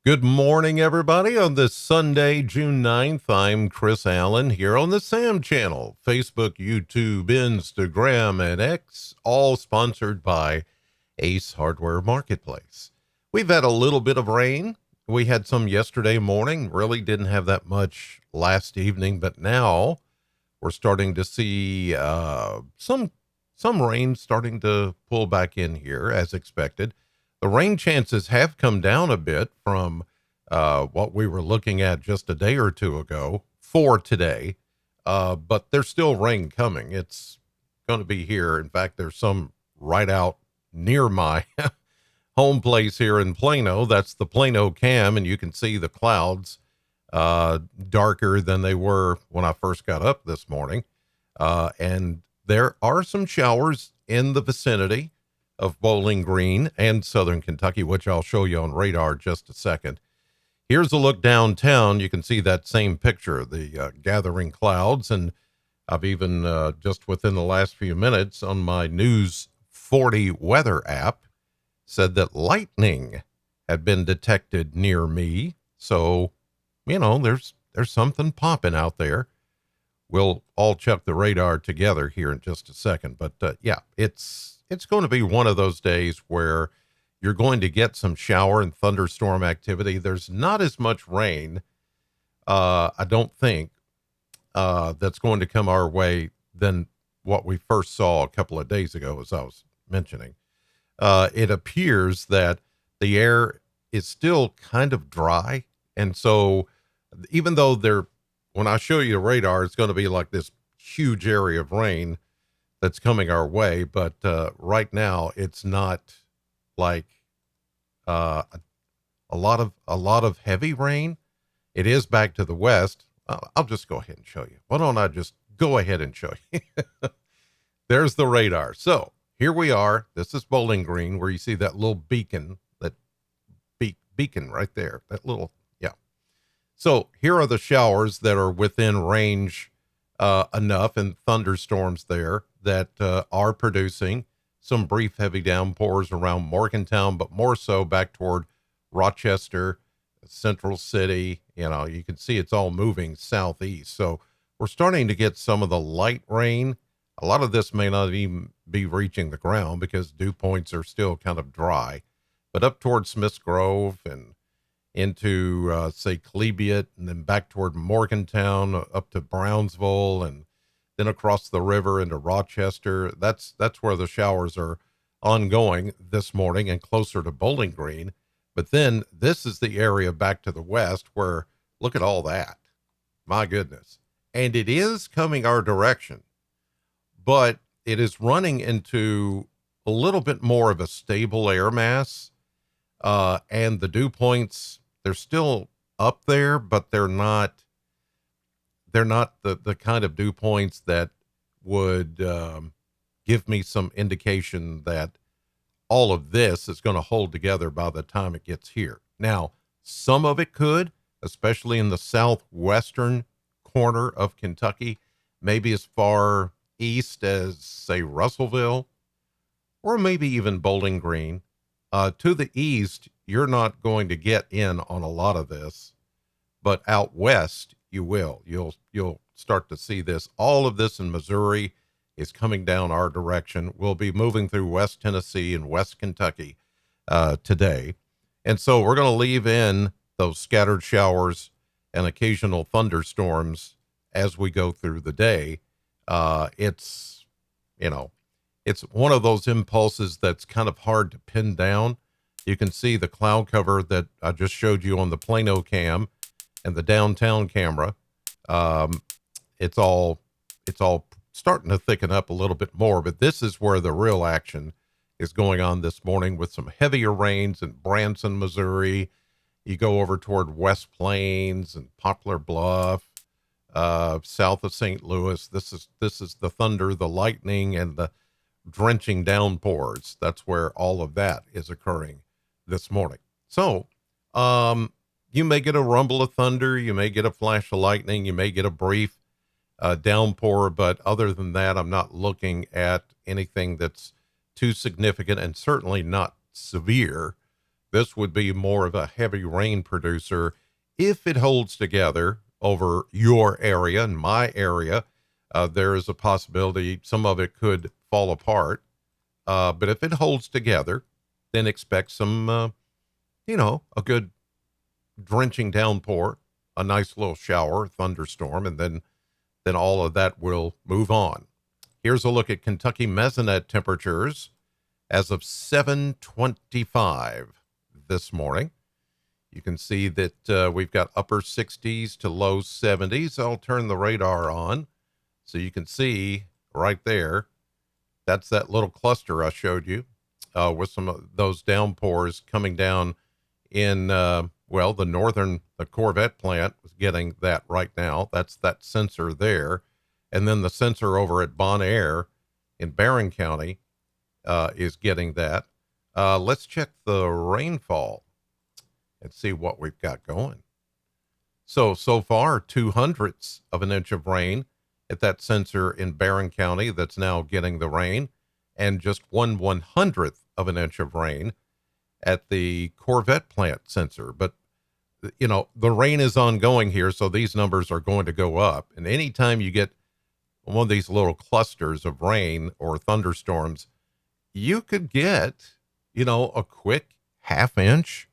Good morning, everybody. On this Sunday, June 9th, I'm Chris Allen here on the Sam Channel, Facebook, YouTube, Instagram, and X, all sponsored by Ace Hardware Marketplace. We've had a little bit of rain. We had some yesterday morning, really didn't have that much last evening, but now we're starting to see some rain starting to pull back in here as expected. The rain chances have come down a bit from what we were looking at just a day or two ago for today, but there's still rain coming. It's going to be here. In fact, there's some right out near my home place here in Plano. That's the Plano cam, and you can see the clouds darker than they were when I first got up this morning. And there are some showers in the vicinity of Bowling Green and Southern Kentucky, which I'll show you on radar just a second. Here's a look downtown. You can see that same picture, the gathering clouds. And I've even just within the last few minutes on my News40 Weather App said that lightning had been detected near me. So, you know, there's something popping out there. We'll all check the radar together here in just a second. But yeah, it's going to be one of those days where you're going to get some shower and thunderstorm activity. There's not as much rain, I don't think, that's going to come our way than what we first saw a couple of days ago, as I was mentioning. It appears that the air is still kind of dry. And so even though when I show you the radar, it's going to be like this huge area of rain that's coming our way. But right now, it's not like a lot of heavy rain. It is back to the west. I'll just go ahead and show you. Why don't I just go ahead and show you? There's the radar. So here we are. This is Bowling Green, where you see that little beacon, that beacon right there. That little, yeah. So here are the showers that are within range enough, and thunderstorms there that are producing some brief heavy downpours around Morgantown, but more so back toward Rochester, Central City. You know, you can see it's all moving southeast. So we're starting to get some of the light rain. A lot of this may not even be reaching the ground because dew points are still kind of dry, but up toward Smiths Grove and into, say, Klebiet, and then back toward Morgantown, up to Brownsville, and then across the river into Rochester. That's where the showers are ongoing this morning and closer to Bowling Green. But then this is the area back to the west where, look at all that. My goodness. And it is coming our direction, but it is running into a little bit more of a stable air mass. And the dew points, they're still up there, but they're not the kind of dew points that would give me some indication that all of this is going to hold together by the time it gets here. Now, some of it could, especially in the southwestern corner of Kentucky, maybe as far east as, say, Russellville, or maybe even Bowling Green. To the east, you're not going to get in on a lot of this, but out west, you will. You'll start to see this. All of this in Missouri is coming down our direction. We'll be moving through West Tennessee and West Kentucky today. And so we're going to leave in those scattered showers and occasional thunderstorms as we go through the day. It's one of those impulses that's kind of hard to pin down. You can see the cloud cover that I just showed you on the Plano cam and the downtown camera. It's all starting to thicken up a little bit more, but this is where the real action is going on this morning with some heavier rains in Branson, Missouri. You go over toward West Plains and Poplar Bluff, south of St. Louis. This is the thunder, the lightning, and the drenching downpours. That's where all of that is occurring this morning. So, you may get a rumble of thunder. You may get a flash of lightning. You may get a brief downpour. But other than that, I'm not looking at anything that's too significant and certainly not severe This would be more of a heavy rain producer if it holds together over your area and my area. There is a possibility some of it could fall apart. But if it holds together, then expect some, a good drenching downpour, a nice little shower, thunderstorm, and then all of that will move on. Here's a look at Kentucky mesonet temperatures as of 7:25 this morning. You can see that we've got upper 60s to low 70s. I'll turn the radar on so you can see right there. That's that little cluster I showed you with some of those downpours coming down in, the Corvette plant was getting that right now. That's that sensor there. And then the sensor over at Bon Air in Barron County is getting that. Let's check the rainfall and see what we've got going. So far, 2/100ths of an inch of rain at that sensor in Barron County that's now getting the rain, and just 1/100th of an inch of rain at the Corvette plant sensor. But, the rain is ongoing here, so these numbers are going to go up. And anytime you get one of these little clusters of rain or thunderstorms, you could get, a quick half inch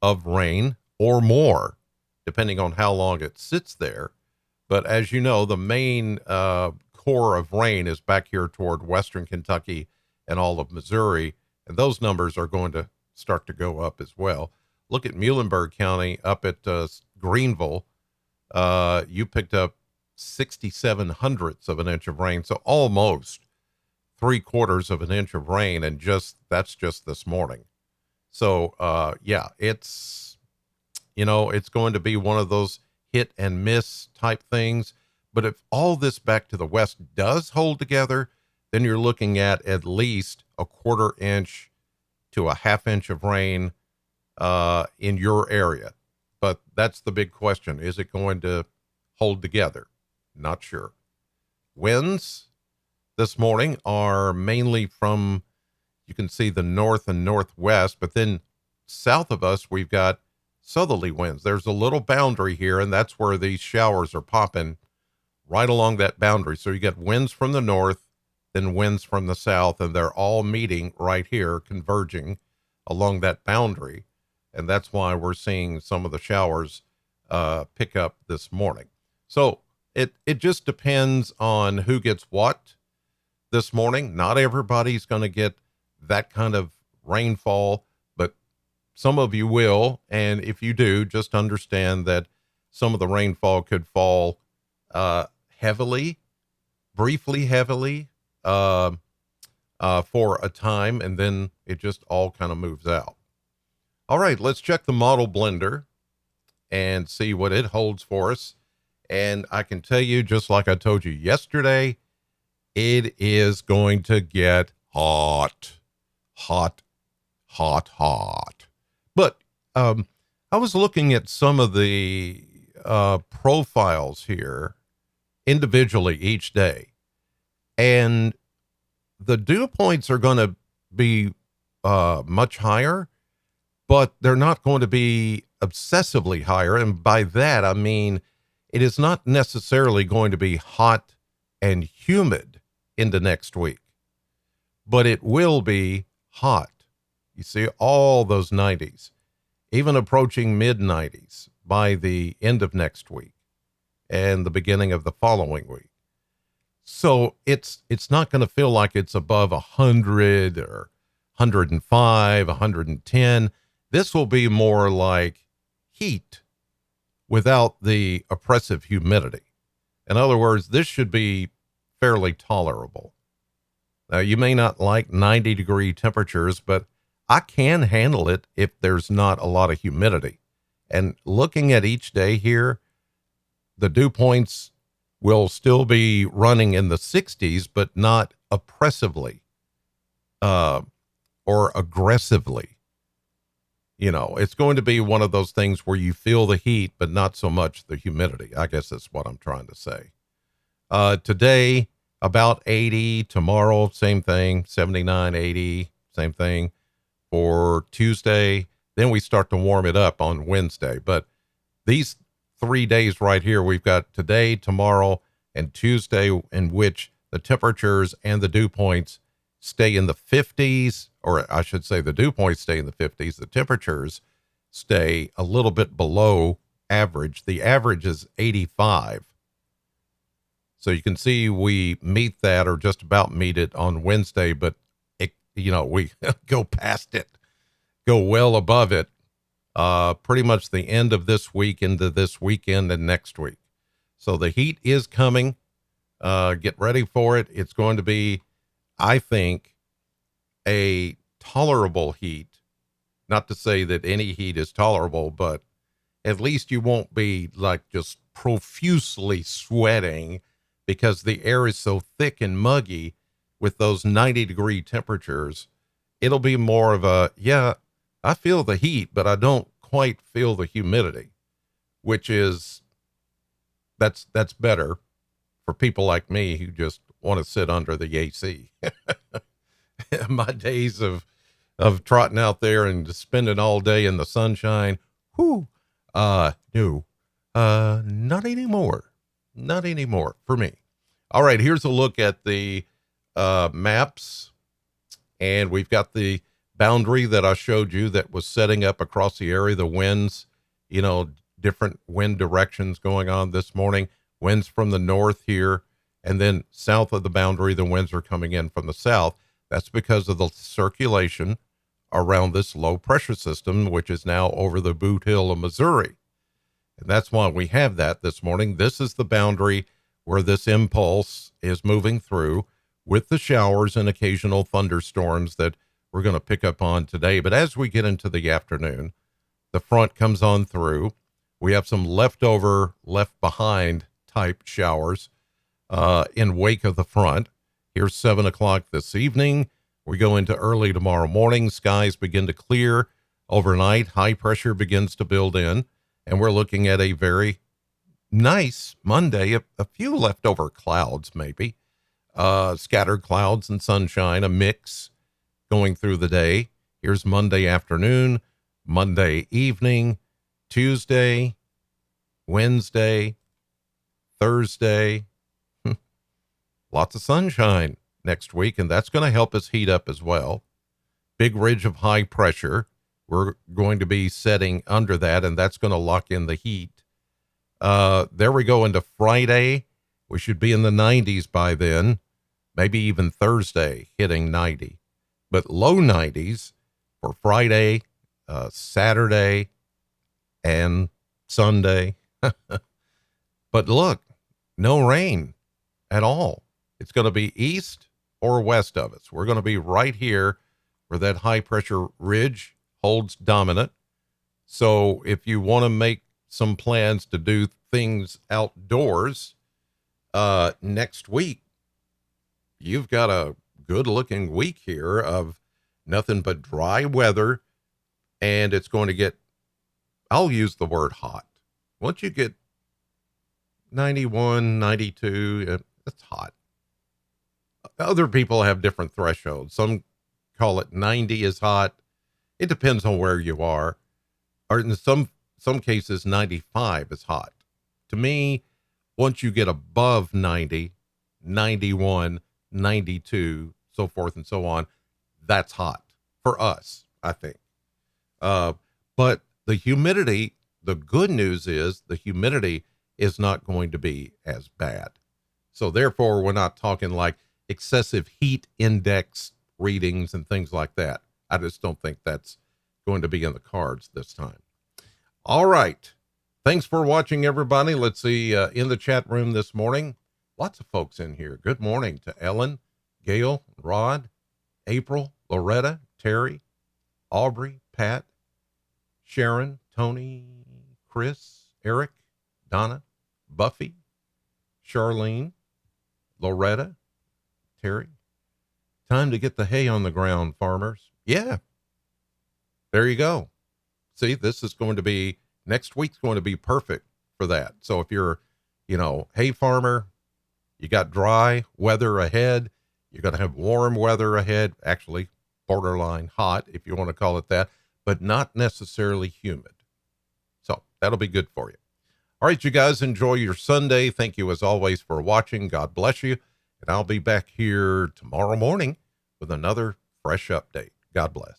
of rain or more, depending on how long it sits there. But as you know, the main core of rain is back here toward western Kentucky and all of Missouri, and those numbers are going to start to go up as well. Look at Muhlenberg County up at Greenville. You picked up 6/700ths of an inch of rain, so almost 3/4 of an inch of rain, and that's just this morning. So it's it's going to be one of those hit and miss type things. But if all this back to the west does hold together, then you're looking at least a 1/4 inch to a half inch of rain in your area. But that's the big question. Is it going to hold together? Not sure. Winds this morning are mainly from, you can see the north and northwest, but then south of us, we've got southerly winds. There's a little boundary here, and that's where these showers are popping right along that boundary. So you get winds from the north, then winds from the south, and they're all meeting right here, converging along that boundary. And that's why we're seeing some of the showers pick up this morning. So it just depends on who gets what this morning. Not everybody's going to get that kind of rainfall, but some of you will. And if you do, just understand that some of the rainfall could fall heavily, briefly heavily, for a time, and then it just all kind of moves out. All right, let's check the model blender and see what it holds for us. And I can tell you, just like I told you yesterday, it is going to get hot. But I was looking at some of the profiles here individually each day, and the dew points are going to be much higher, but they're not going to be obsessively higher. And by that, I mean, it is not necessarily going to be hot and humid into next week, but it will be hot. You see all those 90s, even approaching mid 90s by the end of next week and the beginning of the following week. So it's not going to feel like it's above 100 or 105, 110. This will be more like heat without the oppressive humidity. In other words, this should be fairly tolerable. Now, you may not like 90-degree temperatures, but I can handle it if there's not a lot of humidity. And looking at each day here, the dew points will still be running in the 60s, but not oppressively or aggressively. It's going to be one of those things where you feel the heat, but not so much the humidity. I guess that's what I'm trying to say. Today, about 80. Tomorrow, same thing, 79, 80, same thing. For Tuesday, Then we start to warm it up on Wednesday. But these 3 days right here, we've got today, tomorrow, and Tuesday, in which the temperatures and the dew points stay in the 50s, or I should say the dew points stay in the 50s. The temperatures stay a little bit below average. The average is 85. So you can see we meet that or just about meet it on Wednesday, but we go past it, go well above it, pretty much the end of this week into this weekend and next week. So the heat is coming. Get ready for it. It's going to be, I think, a tolerable heat. Not to say that any heat is tolerable, but at least you won't be like just profusely sweating because the air is so thick and muggy with those 90-degree temperatures. It'll be more of a, yeah, I feel the heat, but I don't quite feel the humidity, which is, that's better for people like me who just want to sit under the AC. My days of trotting out there and just spending all day in the sunshine, not anymore. Not anymore for me. All right, here's a look at the maps, and we've got the boundary that I showed you that was setting up across the area, the winds, different wind directions going on this morning. Winds from the north here, and then south of the boundary, the winds are coming in from the south. That's because of the circulation around this low pressure system, which is now over the Boot Hill of Missouri. And that's why we have that this morning. This is the boundary where this impulse is moving through with the showers and occasional thunderstorms that we're going to pick up on today. But as we get into the afternoon, the front comes on through. We have some left behind type showers in wake of the front. Here's 7 o'clock this evening. We go into early tomorrow morning. Skies begin to clear overnight. High pressure begins to build in. And we're looking at a very nice Monday, a few leftover clouds maybe, scattered clouds and sunshine, a mix going through the day. Here's Monday afternoon, Monday evening, Tuesday, Wednesday, Thursday. Lots of sunshine next week, and that's going to help us heat up as well. Big ridge of high pressure. We're going to be setting under that, and that's going to lock in the heat. There we go into Friday. We should be in the 90s by then, maybe even Thursday hitting 90, but low 90s for Friday, Saturday, and Sunday. But look, no rain at all. It's going to be east or west of us. We're going to be right here where that high pressure ridge holds dominant. So if you want to make some plans to do things outdoors next week, you've got a good looking week here of nothing but dry weather, and it's going to get, I'll use the word hot. Once you get 91, 92, it's hot. Other people have different thresholds. Some call it 90 is hot. It depends on where you are. Or in some cases, 95 is hot. To me, once you get above 90, 91, 92, so forth and so on, that's hot for us, I think. But the humidity, the good news is the humidity is not going to be as bad. So therefore, we're not talking like excessive heat index readings and things like that. I just don't think that's going to be in the cards this time. All right. Thanks for watching, everybody. Let's see, in the chat room this morning, lots of folks in here. Good morning to Ellen, Gail, Rod, April, Loretta, Terry, Aubrey, Pat, Sharon, Tony, Chris, Eric, Donna, Buffy, Charlene, Loretta, Terry. Time to get the hay on the ground, farmers. Yeah. There you go. See, this is going to be, next week's going to be perfect for that. So if you're, hay farmer, you got dry weather ahead. You're going to have warm weather ahead, actually borderline hot, if you want to call it that. but not necessarily humid. So that'll be good for you. All right, you guys, enjoy your Sunday. Thank you as always for watching. God bless you. And I'll be back here tomorrow morning with another fresh update. God bless.